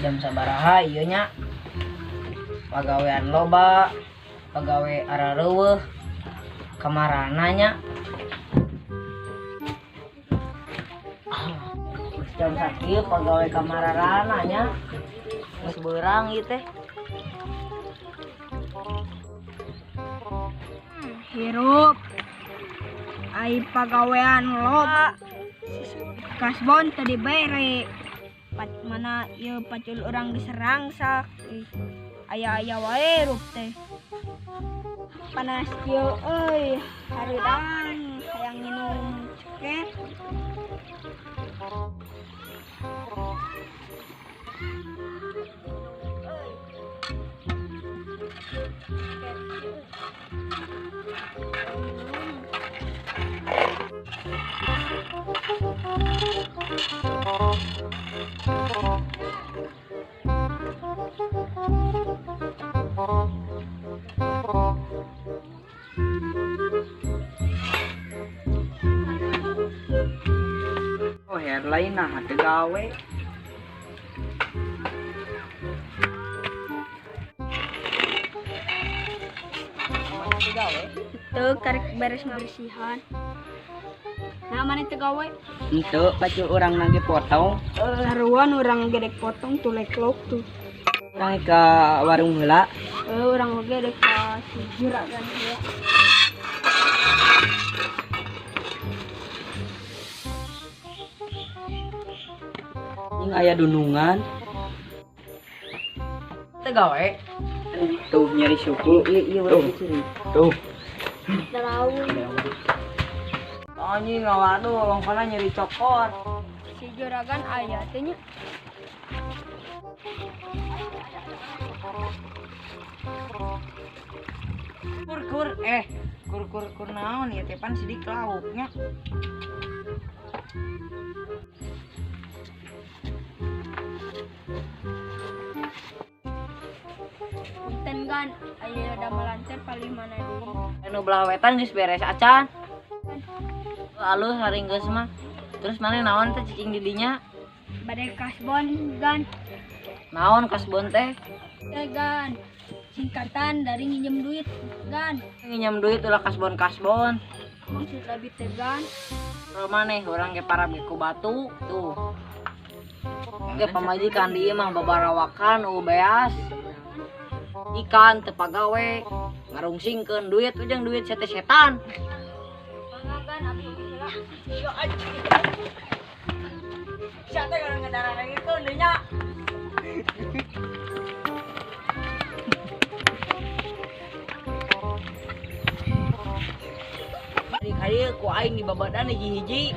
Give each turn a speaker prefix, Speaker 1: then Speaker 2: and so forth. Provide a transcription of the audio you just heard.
Speaker 1: Jam sabaraha ieu nya? Pagawean loba, pagawe arareuweuh, kamarana nya. Jam sakieu pagawe kamarana nya. Geus beurang ieu teh.
Speaker 2: Hirup ai pagawean loba kasbon tadi bere mana ieu pacul orang diserang sak aya wae rup teh panas kieu euy hareudan hayang minum ceket.
Speaker 1: Oh, airline nah teu gawe.
Speaker 2: Teu karek beres bersihan. Nah mana teu gawe?
Speaker 1: Henteu pacul urang nage potong.
Speaker 2: Saruan urang gedek potong tuh leklok tuh.
Speaker 1: Urang ka warung heula.
Speaker 2: Urang oge dek ka juragan ya.
Speaker 1: Ini aya dunungan. Teu gawe. Tuh nyeri suku. Iya tuh. Tuh.
Speaker 2: Dalau.
Speaker 1: Anjing ngawanu longkona nyeri cokor.
Speaker 2: Si juragan aya teh nya.
Speaker 1: Kur naon ya tepan sidik lauknya.
Speaker 2: Punten kan aya damelan teh paling mana deui.
Speaker 1: Anu belah wetan geus beres acan. Alus haringgeus mah. Terus mana naon teh cicing didinya?
Speaker 2: Bade kasbon gan.
Speaker 1: Naon kasbon teh?
Speaker 2: Teh gan. Singkatan dari nginjem duit gan.
Speaker 1: Nginjem duit ulah kasbon.
Speaker 2: Maksud lebih teh gan.
Speaker 1: Kalau maneh urang ge parab ku batu tuh. Ge pamajikan di ieu mah babarawakan beas. Ikan teu pagawe ngarungsingkeun duit ujang duit setan.
Speaker 2: Pangagan abi heula.
Speaker 1: Yo anjing. Siapa yang ngedarah itu nya? Kali ku aing di babadan hiji-hiji.